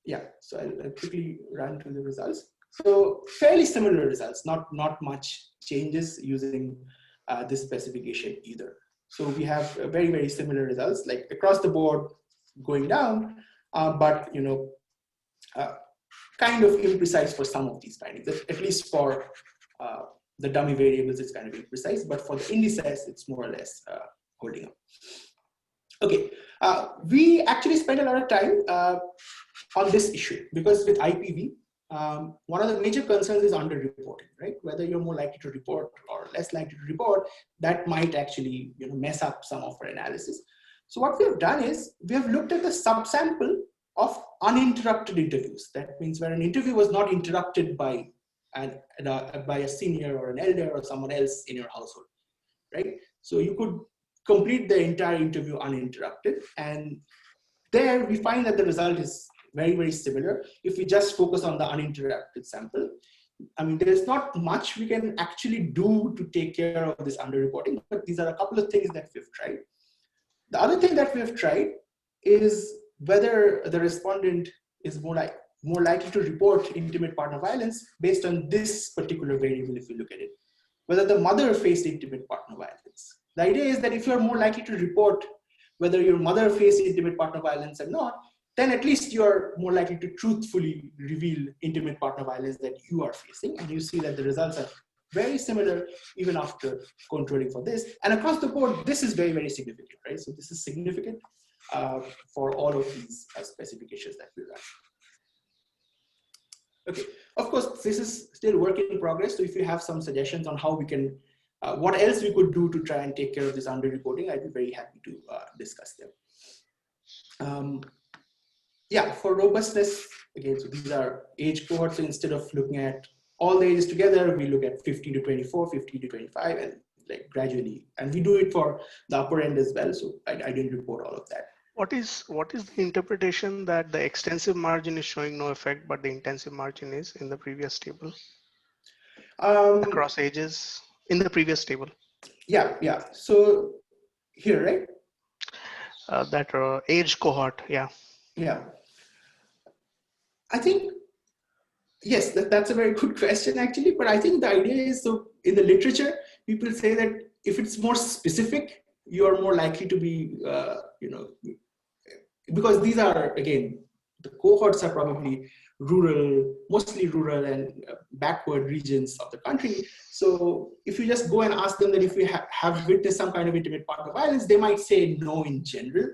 Yeah, so I'll quickly run through the results. So fairly similar results, not much changes using this specification either. So we have very, very similar results, like across the board going down, but kind of imprecise for some of these findings, at least for the dummy variables, it's kind of imprecise, but for the indices, it's more or less holding up. Okay, we actually spent a lot of time on this issue because with IPV, one of the major concerns is underreporting, right? Whether you're more likely to report or less likely to report, that might actually mess up some of our analysis. So what we have done is we have looked at the subsample of uninterrupted interviews. That means where an interview was not interrupted by a senior or an elder or someone else in your household, right? So you could complete the entire interview uninterrupted, and there we find that the result is very, very similar. If we just focus on the uninterrupted sample, I mean, there's not much we can actually do to take care of this underreporting, but these are a couple of things that we've tried. The other thing that we've tried is whether the respondent is more likely to report intimate partner violence based on this particular variable, if you look at it, whether the mother faced intimate partner violence. The idea is that if you're more likely to report whether your mother faced intimate partner violence or not, then at least you're more likely to truthfully reveal intimate partner violence that you are facing. And you see that the results are very similar even after controlling for this. And across the board, this is very, very significant, right? So this is significant for all of these specifications that we run. Okay, of course, this is still work in progress. So if you have some suggestions on how we can, what else we could do to try and take care of this underreporting, I'd be very happy to discuss them. Yeah, for robustness, again, so these are age cohorts. So instead of looking at all the ages together, we look at 15 to 24, 15 to 25, and like gradually, and we do it for the upper end as well. So I didn't report all of that. What is the interpretation that the extensive margin is showing no effect, but the intensive margin is in the previous table? Across ages in the previous table. Yeah. So here, right? That age cohort, yeah. Yeah. I think, yes, that's a very good question actually, but I think the idea is, so in the literature, people say that if it's more specific, you are more likely to be, because these are, again, the cohorts are probably rural, mostly rural and backward regions of the country. So if you just go and ask them that if we have witnessed some kind of intimate partner violence, they might say no in general.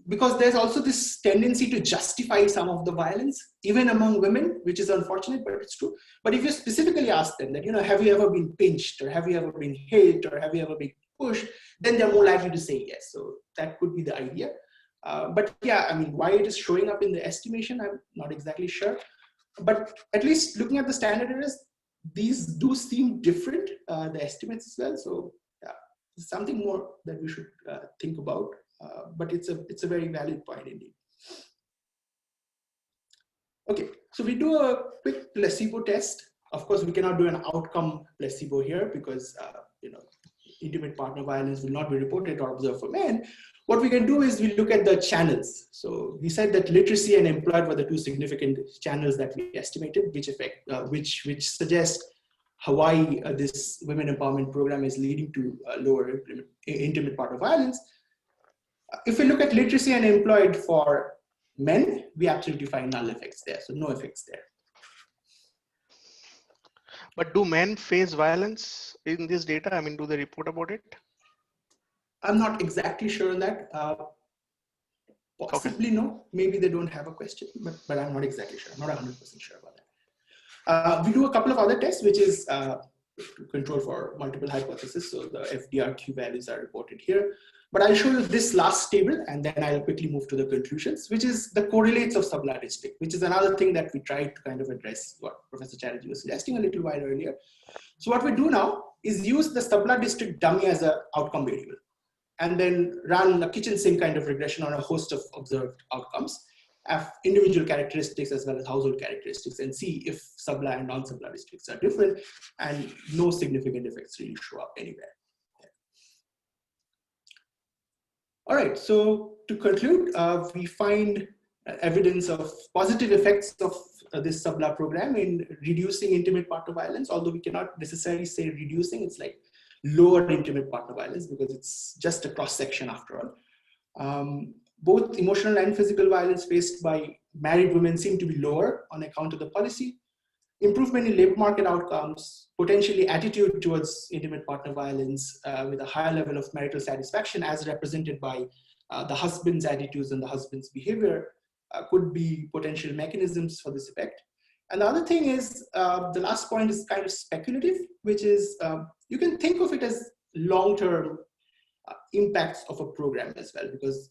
Because there's also this tendency to justify some of the violence, even among women, which is unfortunate, but it's true. But if you specifically ask them that, have you ever been pinched, or have you ever been hit, or have you ever been pushed, then they're more likely to say yes. So that could be the idea. But yeah, I mean, why it is showing up in the estimation, I'm not exactly sure. But at least looking at the standard errors, these do seem different, the estimates as well. So yeah, it's something more that we should think about. But it's a very valid point indeed. Okay, so we do a quick placebo test. Of course, we cannot do an outcome placebo here because intimate partner violence will not be reported or observed for men. What we can do is we look at the channels. So we said that literacy and employed were the two significant channels that we estimated, which suggest why this women empowerment program is leading to lower intimate partner violence. If we look at literacy and employed for men, we absolutely find null effects there. So no effects there. But do men face violence in this data? I mean, do they report about it? I'm not exactly sure on that. Possibly okay. No. Maybe they don't have a question, but I'm not exactly sure. I'm not 100% sure about that. We do a couple of other tests, which is to control for multiple hypotheses. So the FDRQ values are reported here. But I'll show you this last table, and then I'll quickly move to the conclusions, which is the correlates of SABLA district, which is another thing that we tried to kind of address what Professor Chatterjee was suggesting a little while earlier. So what we do now is use the SABLA district dummy as an outcome variable, and then run a kitchen sink kind of regression on a host of observed outcomes, have individual characteristics as well as household characteristics, and see if SABLA and non-SABLA districts are different, and no significant effects really show up anywhere. All right, so to conclude, we find evidence of positive effects of this SABLA program in reducing intimate partner violence, although we cannot necessarily say reducing, it's like lower intimate partner violence because it's just a cross-section after all. Both emotional and physical violence faced by married women seem to be lower on account of the policy. Improvement in labor market outcomes, potentially attitude towards intimate partner violence with a higher level of marital satisfaction as represented by the husband's attitudes and the husband's behavior could be potential mechanisms for this effect. And the other thing is, the last point is kind of speculative, which is you can think of it as long-term impacts of a program as well, because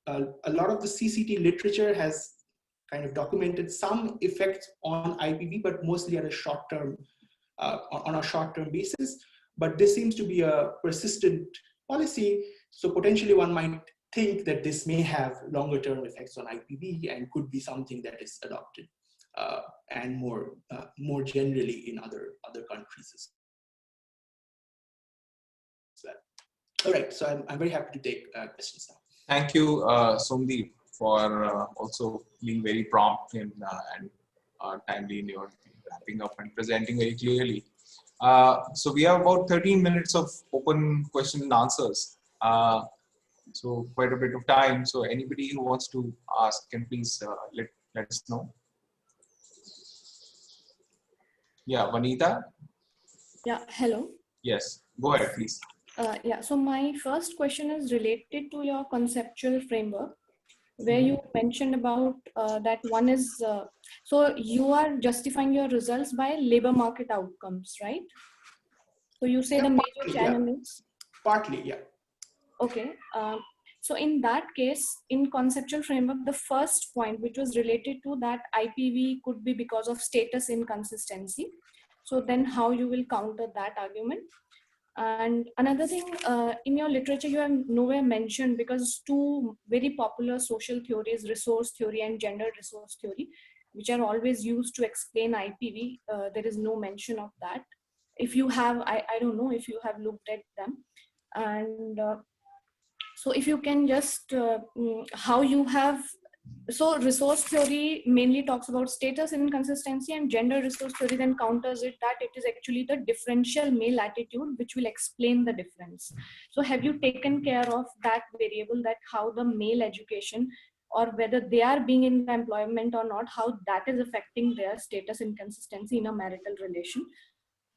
a lot of the CCT literature has kind of documented some effects on IPV, but mostly at a short-term, on a short-term basis. But this seems to be a persistent policy, so potentially one might think that this may have longer-term effects on IPV and could be something that is adopted and more generally in other countries as well. All right, so I'm very happy to take questions now. Thank you, Somdeep, for also being very prompt and timely in your wrapping up and presenting very clearly. So we have about 13 minutes of open question and answers. So quite a bit of time. So anybody who wants to ask can please let us know. Yeah, Vanita. Yeah, hello. Yes, go ahead, please. Yeah, so my first question is related to your conceptual framework, where you mentioned about that one is, so you are justifying your results by labor market outcomes, right? So you say Yeah, the major partly, channel is, partly, yeah. okay. So in that case, in conceptual framework, the first point, which was related to that IPV could be because of status inconsistency. So then how you will counter that argument? And another thing, in your literature, you have nowhere mentioned, because two very popular social theories, resource theory and gender resource theory, which are always used to explain IPV, there is no mention of that. If you have, I don't know if you have looked at them. And so if you can just, how you have, so resource theory mainly talks about status inconsistency, and gender resource theory then counters it that it is actually the differential male attitude which will explain the difference. So have you taken care of that variable, that how the male education, or whether they are being in the employment or not, how that is affecting their status inconsistency in a marital relation?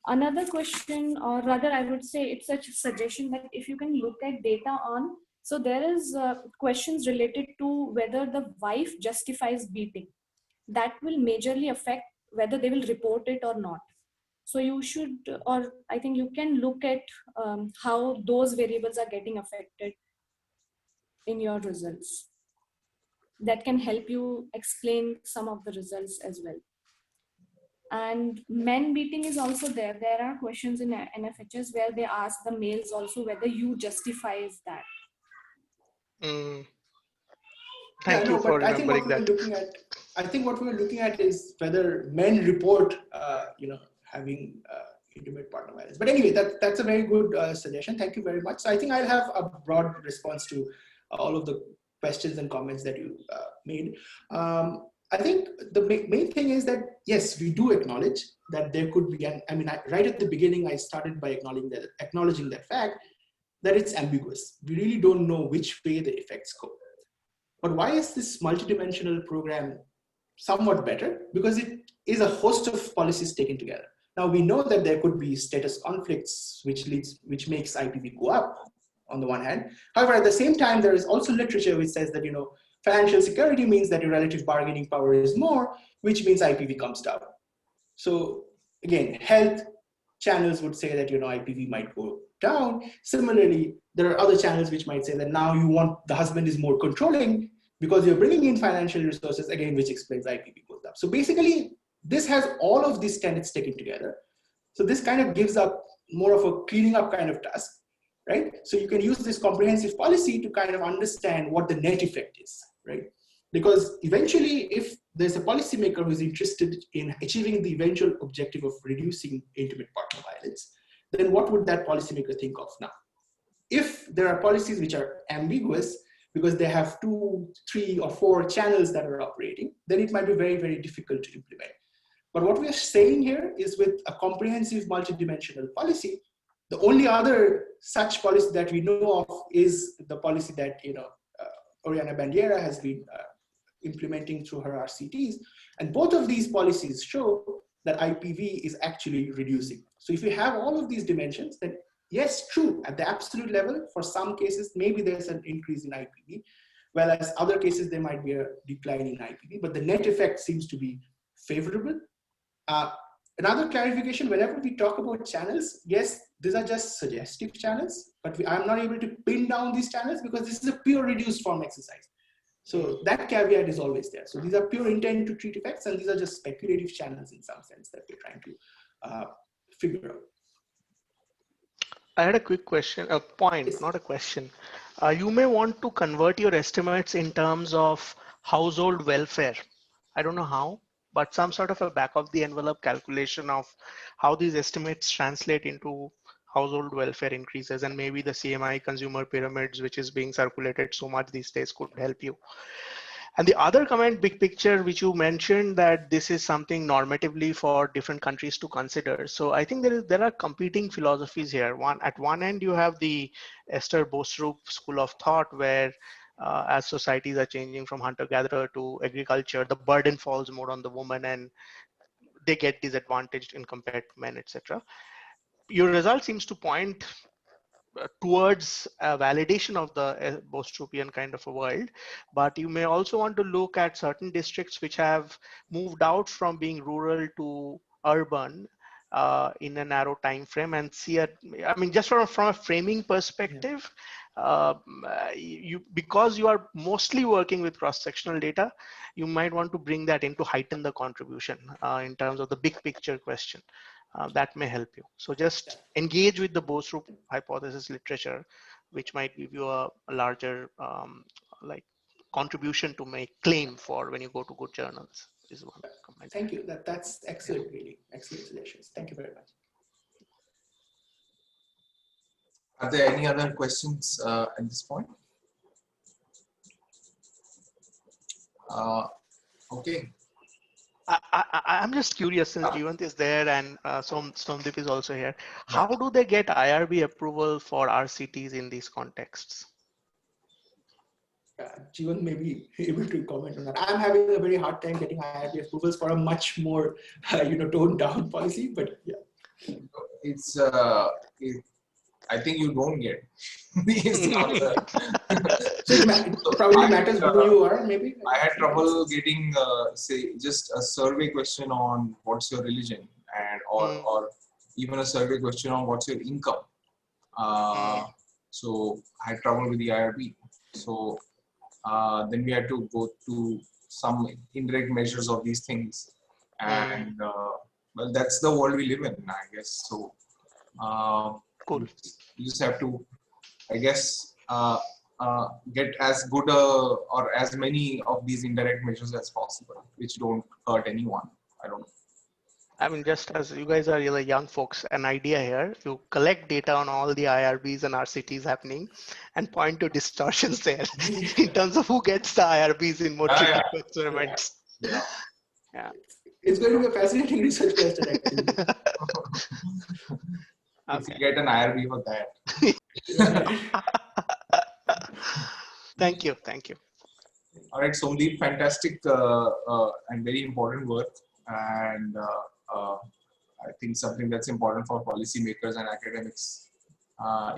Another question, or rather I would say it's a suggestion, that if you can look at data on, so there is questions related to whether the wife justifies beating. That will majorly affect whether they will report it or not. So you should, or I think you can look at how those variables are getting affected in your results. That can help you explain some of the results as well. And men beating is also there. There are questions in NFHS where they ask the males also whether you justifies that. Thank you No, for but I think what remembering we were that. looking at, is whether men report, having intimate partner violence. But anyway, that's a very good suggestion. Thank you very much. So I think I'll have a broad response to all of the questions and comments that you made. I think the main thing is that, yes, we do acknowledge that there could be, right at the beginning, I started by acknowledging that fact that it's ambiguous. We really don't know which way the effects go. But why is this multidimensional program somewhat better? Because it is a host of policies taken together. Now we know that there could be status conflicts, which makes IPV go up on the one hand. However, at the same time, there is also literature which says that, financial security means that your relative bargaining power is more, which means IPV comes down. So again, health channels would say that, IPV might go down. Similarly, there are other channels which might say that now the husband is more controlling because you're bringing in financial resources, again, which explains IPV goes up. So basically, this has all of these tenets taken together. So this kind of gives up more of a cleaning up kind of task, right? So you can use this comprehensive policy to kind of understand what the net effect is, right? Because eventually, if there's a policymaker who's interested in achieving the eventual objective of reducing intimate partner violence, then what would that policymaker think of now? If there are policies which are ambiguous because they have 2, 3, or 4 channels that are operating, then it might be very, very difficult to implement. But what we are saying here is, with a comprehensive multidimensional policy, the only other such policy that we know of is the policy that Oriana Bandiera has been implementing through her RCTs. And both of these policies show that IPV is actually reducing. So if you have all of these dimensions, then yes, true, at the absolute level, for some cases, maybe there's an increase in IPV, whereas other cases, there might be a decline in IPV, but the net effect seems to be favorable. Another clarification, whenever we talk about channels, yes, these are just suggestive channels, but I'm not able to pin down these channels because this is a pure reduced form exercise. So that caveat is always there. So these are pure intent to treat effects, and these are just speculative channels in some sense that we're trying to figure out. I had a quick question, a point, yes. Not a question. You may want to convert your estimates in terms of household welfare. I don't know how, but some sort of a back of the envelope calculation of how these estimates translate into household welfare increases, and maybe the CMI consumer pyramids, which is being circulated so much these days, could help you. And the other comment, big picture, which you mentioned that this is something normatively for different countries to consider. So I think there are competing philosophies here. At one end, you have the Esther Bostrup school of thought, where as societies are changing from hunter-gatherer to agriculture, the burden falls more on the woman and they get disadvantaged in compared to men, etc. Your result seems to point towards a validation of the Bostrupian kind of a world, but you may also want to look at certain districts which have moved out from being rural to urban in a narrow time frame and see I mean, just from a framing perspective, because you are mostly working with cross-sectional data, you might want to bring that in to heighten the contribution in terms of the big picture question. That may help you. So just engage with the Bostrup hypothesis literature, which might give you a larger like contribution to make claim for when you go to good journals. Is one comment. Thank you. That's excellent, really. Excellent suggestions. Thank you very much. Are there any other questions at this point? Okay. I'm just curious, since Jeevant is there and Somdeep is also here, how do they get IRB approval for RCTs in these contexts? Jeevant may be able to comment on that. I'm having a very hard time getting IRB approvals for a much more, toned down policy, but yeah. It's, I think you don't get. So it probably matters who you are, maybe? I had trouble getting, say, just a survey question on what's your religion, and or even a survey question on what's your income. So I had trouble with the IRB. So then we had to go to some indirect measures of these things, and well, that's the world we live in, I guess. So cool. You just have to, I guess, get as good or as many of these indirect measures as possible, which don't hurt anyone. I don't know. I mean, just as you guys are really young folks, an idea here, you collect data on all the IRBs and RCTs happening and point to distortions there in terms of who gets the IRBs in more tricky experiments. Yeah. It's going to be a fascinating research question, actually. If you get an IRB for that. Thank you. All right, Somdeep, fantastic and very important work, and I think something that's important for policymakers and academics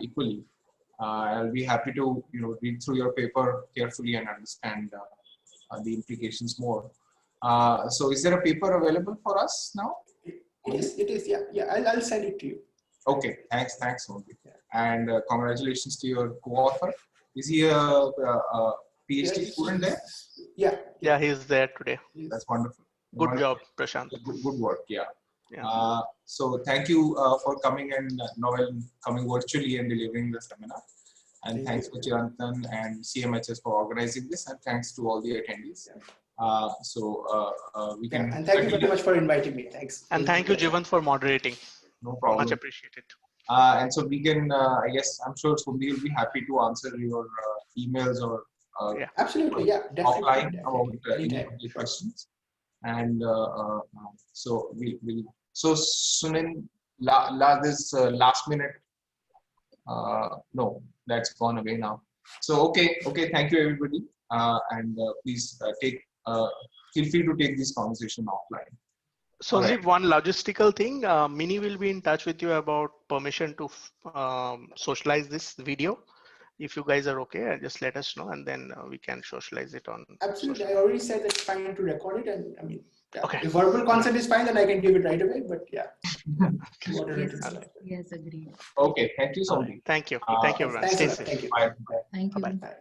equally. I'll be happy to read through your paper carefully and understand the implications more. So, is there a paper available for us now? It is. Yeah. I'll send it to you. Okay, thanks, Somdeep. And congratulations to your co-author. Is he a PhD student there? Yeah, he's there today. That's wonderful. Good job, Prashant. Good work, yeah. So thank you for coming and Noel coming virtually and delivering the seminar. And thanks to Chirantan and CMHS for organizing this, and thanks to all the attendees. We can. And thank you very much for inviting me. Thanks. And thank you, Jeevant, for moderating. No problem. Much appreciated. And so we can, I guess, I'm sure Somdeep will be happy to answer your emails or absolutely, yeah, definitely, offline about any questions. And so we'll. So Sunin, this last minute. No, that's gone away now. So okay. Thank you, everybody, and please feel free to take this conversation offline. So, right. One logistical thing, Mini will be in touch with you about permission to socialize this video. If you guys are okay, just let us know, and then we can socialize it on. Absolutely, I already said that it's fine to record it, and I mean, okay. If verbal consent is fine, then I can give it right away. But yeah, yes, agreed. Okay, thank you so much. Thank you, everyone. Thanks Stay a lot. safe. Thank you. Bye. Thank you. Bye.